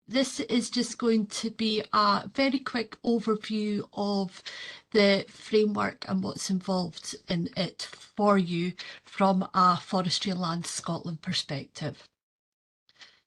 this is just going to be a very quick overview of the framework and what's involved in it for you from a Forestry and Land Scotland perspective.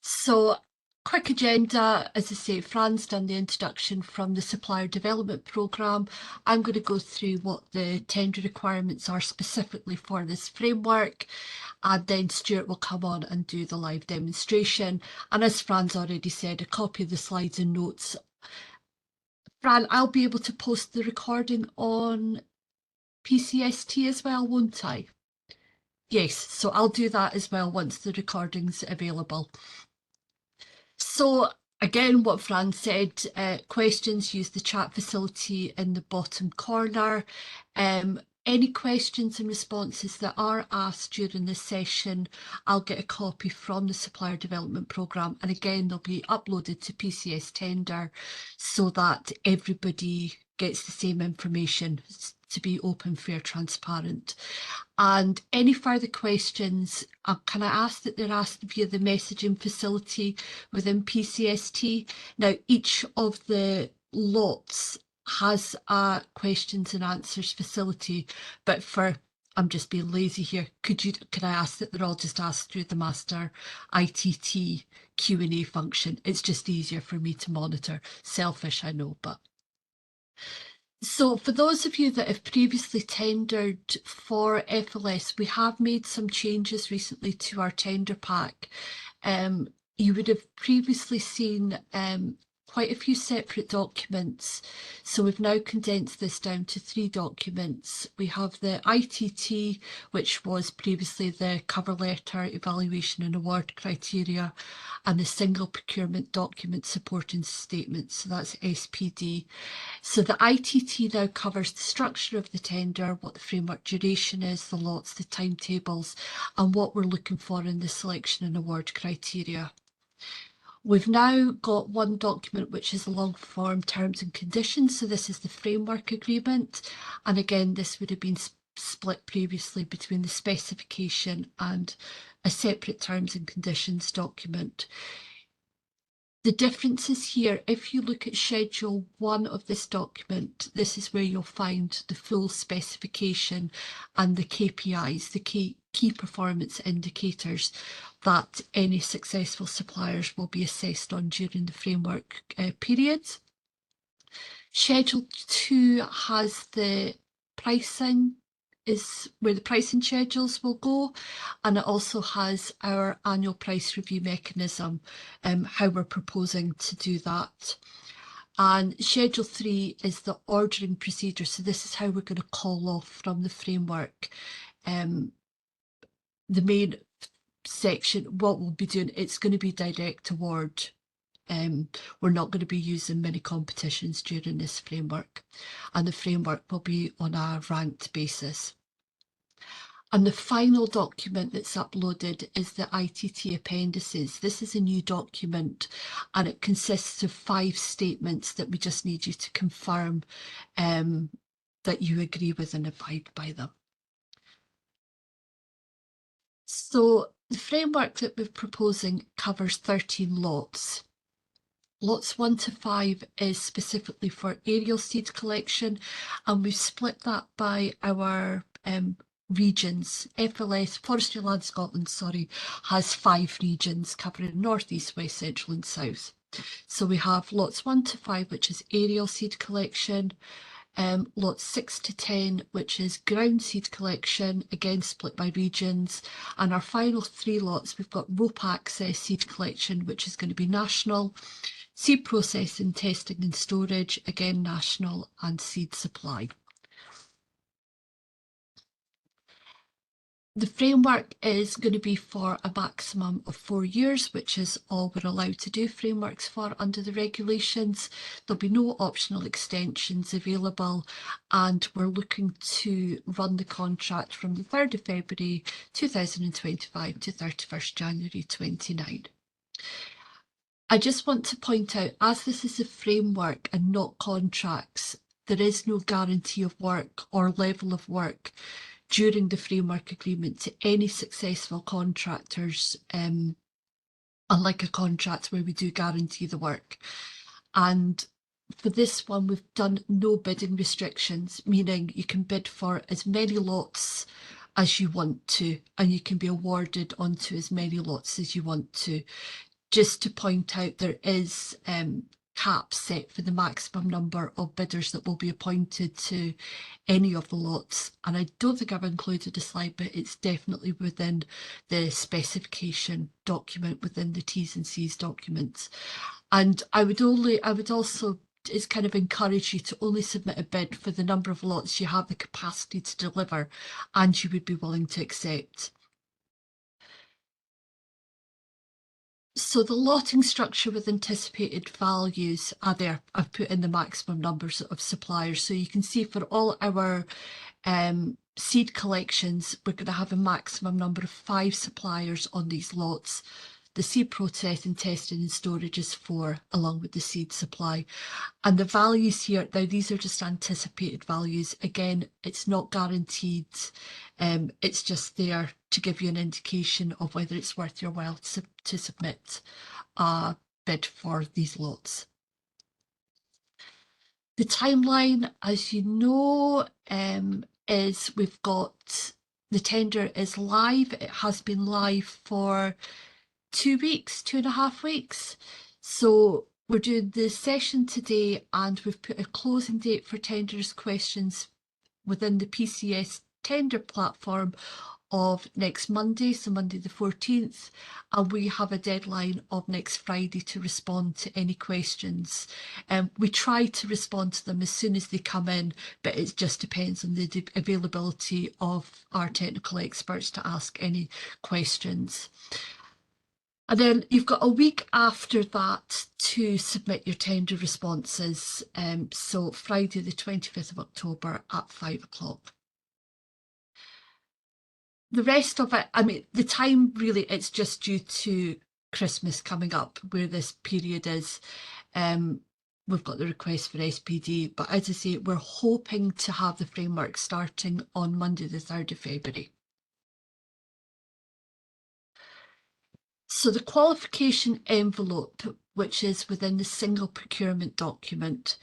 So, quick agenda, as I say, Fran's done the introduction from the Supplier Development Programme. I'm going to go through what the tender requirements are specifically for this framework, and then Stuart will come on and do the live demonstration. And as Fran's already said, a copy of the slides and notes. Fran, I'll be able to post the recording on PCST as well, won't I? Yes, so I'll do that as well once the recording's available. So again, what Fran said, questions, use the chat facility in the bottom corner. Any questions and responses that are asked during this session, I'll get a copy from the Supplier Development Programme, and again they'll be uploaded to PCS Tender so that everybody gets the same information, to be open, fair, transparent. And any further questions, can I ask that they're asked via the messaging facility within PCST? Now, each of the lots has a questions and answers facility, but I'm just being lazy here, can I ask that they're all just asked through the master ITT Q&A function? It's just easier for me to monitor. Selfish, I know, but... So for those of you that have previously tendered for FLS, we have made some changes recently to our tender pack. You would have previously seen quite a few separate documents. So we've now condensed this down to 3 documents. We have the ITT, which was previously the cover letter, evaluation and award criteria, and the single procurement document supporting statement. So that's SPD. So the ITT now covers the structure of the tender, what the framework duration is, the lots, the timetables, and what we're looking for in the selection and award criteria. We've now got one document which is long form terms and conditions. So this is the framework agreement. And again, this would have been split previously between the specification and a separate terms and conditions document. The differences here, if you look at Schedule 1 of this document, this is where you'll find the full specification and the KPIs, the key performance indicators that any successful suppliers will be assessed on during the framework period. Schedule 2 has the pricing, is where the pricing schedules will go, and it also has our annual price review mechanism, how we're proposing to do that. And Schedule 3 is the ordering procedure, so this is how we're going to call off from the framework. The main section, what we'll be doing, it's going to be direct award. We're not going to be using mini competitions during this framework, and the framework will be on a ranked basis. And the final document that's uploaded is the ITT appendices. This is a new document, and it consists of 5 statements that we just need you to confirm that you agree with and abide by them. So the framework that we're proposing covers 13 lots. Lots 1 to 5 is specifically for aerial seed collection, and we've split that by our regions. FLS, Forestry Land Scotland, has 5 regions covering North, East, West, Central and South. So we have lots 1 to 5, which is aerial seed collection, lots 6 to 10, which is ground seed collection, again split by regions, and our final 3 lots, we've got rope access seed collection, which is going to be national, seed processing, testing and storage, again national, and seed supply. The framework is going to be for a maximum of 4 years, which is all we're allowed to do frameworks for under the regulations. There'll be no optional extensions available, and we're looking to run the contract from the 3rd of February 2025 to 31st January 29. I just want to point out, as this is a framework and not contracts, there is no guarantee of work or level of work during the framework agreement to any successful contractors unlike a contract where we do guarantee the work. And for this one, we've done no bidding restrictions, meaning you can bid for as many lots as you want to, and you can be awarded onto as many lots as you want to. Just to point out, there is caps set for the maximum number of bidders that will be appointed to any of the lots. And I don't think I've included a slide, but it's definitely within the specification document, within the T's and C's documents. And I would also is kind of encourage you to only submit a bid for the number of lots you have the capacity to deliver and you would be willing to accept. So the lotting structure with anticipated values are there. I've put in the maximum numbers of suppliers. So you can see for all our seed collections, we're going to have a maximum number of 5 suppliers on these lots. The seed processing, testing and storage is 4, along with the seed supply. And the values here, now these are just anticipated values. Again, it's not guaranteed. It's just there to give you an indication of whether it's worth your while to submit a bid for these lots. The timeline, as you know, is we've got the tender is live. It has been live for 2 weeks, 2.5 weeks. So we're doing the session today and we've put a closing date for tenders questions within the PCS tender platform of next Monday, so Monday the 14th, and we have a deadline of next Friday to respond to any questions. We try to respond to them as soon as they come in, but it just depends on the availability of our technical experts to ask any questions. And then you've got a week after that to submit your tender responses. So Friday the 25th of October at 5 o'clock. The rest of it, I mean, the time really, it's just due to Christmas coming up where this period is. We've got the request for SPD, but as I say, we're hoping to have the framework starting on Monday the 3rd of February. So the qualification envelope, which is within the single procurement document,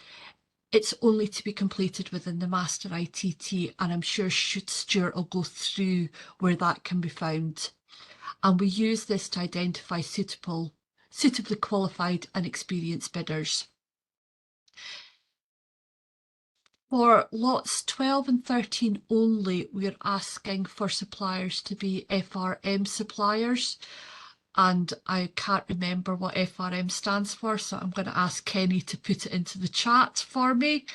it's only to be completed within the Master ITT, and I'm sure Stuart will go through where that can be found. And we use this to identify suitably qualified and experienced bidders. For lots 12 and 13 only, we're asking for suppliers to be FRM suppliers. And I can't remember what FRM stands for, so I'm going to ask Kenny to put it into the chat for me.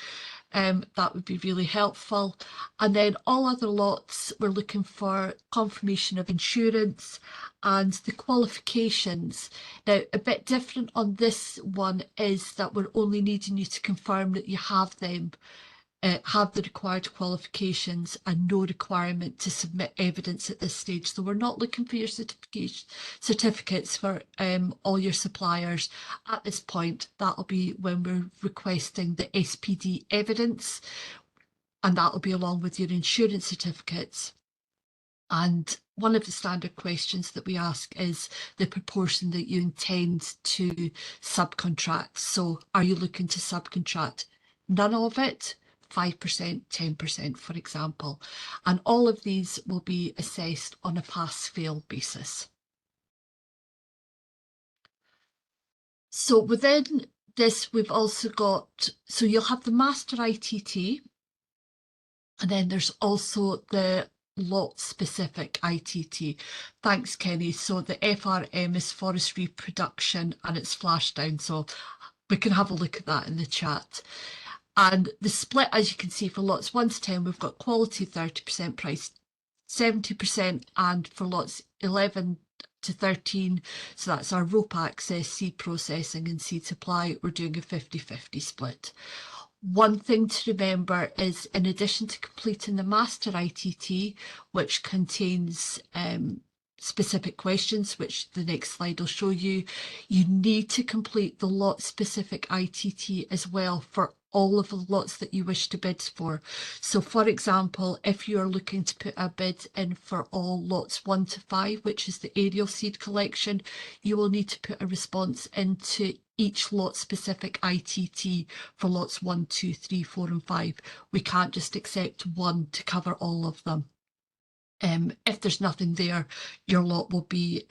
That would be really helpful. And then all other lots, we're looking for confirmation of insurance and the qualifications. Now, a bit different on this one is that we're only needing you to confirm that you have them. Have the required qualifications and no requirement to submit evidence at this stage. So we're not looking for your certificates for all your suppliers at this point. That'll be when we're requesting the SPD evidence, and that'll be along with your insurance certificates. And one of the standard questions that we ask is the proportion that you intend to subcontract. So are you looking to subcontract none of it, 5%, 10%, for example? And all of these will be assessed on a pass-fail basis. So within this, we've also got, so you'll have the Master ITT, and then there's also the lot-specific ITT. Thanks, Kenny. So the FRM is forestry production, and it's flashed down, so we can have a look at that in the chat. And the split, as you can see, for lots 1 to 10, we've got quality 30%, price 70%, and for lots 11 to 13, so that's our rope access, seed processing and seed supply, we're doing a 50-50 split. One thing to remember is, in addition to completing the Master ITT, which contains specific questions, which the next slide will show you, you need to complete the lot-specific ITT as well for all of the lots that you wish to bid for. So for example, if you're looking to put a bid in for all lots 1 to 5, which is the aerial seed collection, you will need to put a response into each lot specific ITT for lots 1, 2, 3, 4 and 5. We can't just accept one to cover all of them. If there's nothing there, your lot will be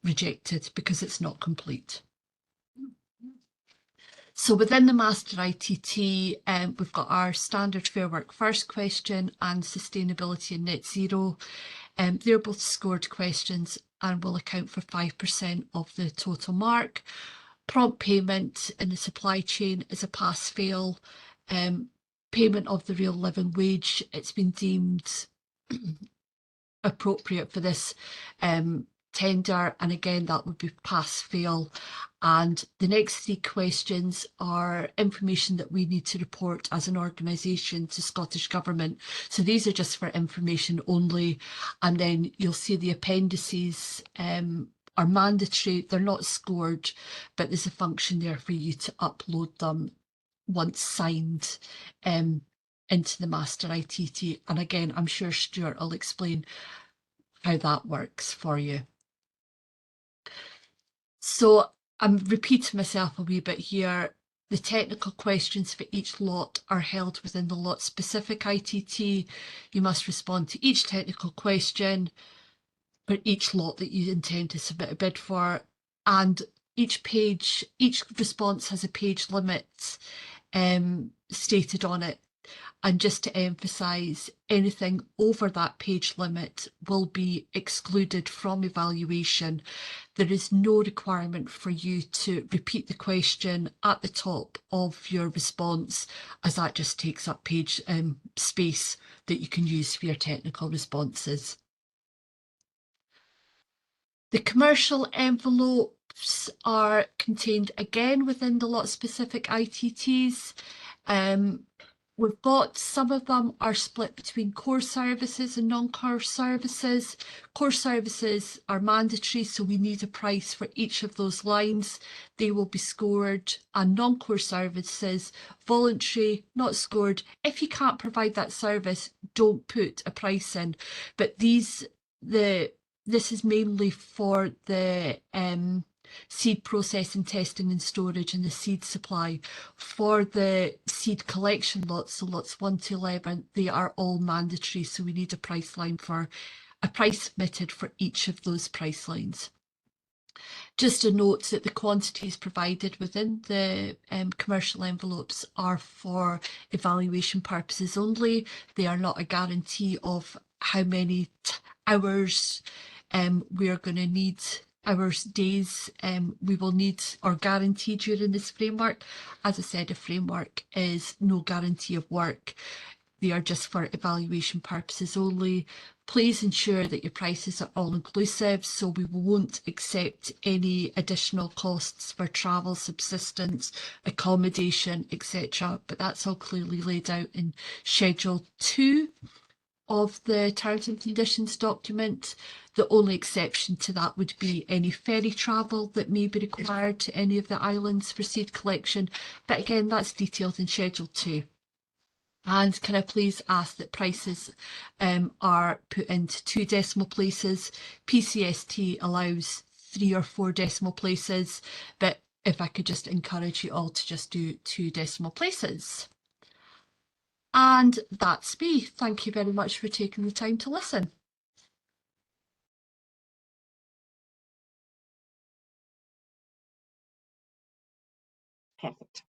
rejected because it's not complete. So within the Master ITT, we've got our standard Fair Work First question and sustainability and net zero. They're both scored questions and will account for 5% of the total mark. Prompt payment in the supply chain is a pass-fail. Payment of the real living wage, it's been deemed appropriate for this tender, and again that would be pass-fail. And the next 3 questions are information that we need to report as an organisation to Scottish Government. So these are just for information only, and then you'll see the appendices are mandatory. They're not scored, but there's a function there for you to upload them once signed into the Master ITT. And again, I'm sure Stuart will explain how that works for you. So I'm repeating myself a wee bit here. The technical questions for each lot are held within the lot specific ITT. You must respond to each technical question for each lot that you intend to submit a bid for, and each response has a page limit stated on it. And just to emphasise, anything over that page limit will be excluded from evaluation. There is no requirement for you to repeat the question at the top of your response, as that just takes up page space that you can use for your technical responses. The commercial envelopes are contained again within the lot specific ITTs. We've got some of them are split between core services and non-core services. Core services are mandatory, so we need a price for each of those lines. They will be scored. And non-core services, voluntary, not scored. If you can't provide that service, don't put a price in. But this is mainly for the seed processing, testing and storage and the seed supply. For the seed collection lots, so lots 1 to 11, they are all mandatory, so we need a price line for a price submitted for each of those price lines. Just a note that the quantities provided within the commercial envelopes are for evaluation purposes only. They are not a guarantee of how many hours we are going to need, hours, days we will need or guarantee during this framework. As I said, a framework is no guarantee of work. They are just for evaluation purposes only. Please ensure that your prices are all inclusive, so we won't accept any additional costs for travel, subsistence, accommodation, etc. But that's all clearly laid out in Schedule 2 of the Terms and Conditions document. The only exception to that would be any ferry travel that may be required to any of the islands for seed collection. But again, that's detailed in Schedule 2. And can I please ask that prices are put into 2 decimal places. PCST allows 3 or 4 decimal places, but if I could just encourage you all to just do 2 decimal places. And that's me. Thank you very much for taking the time to listen. Perfect.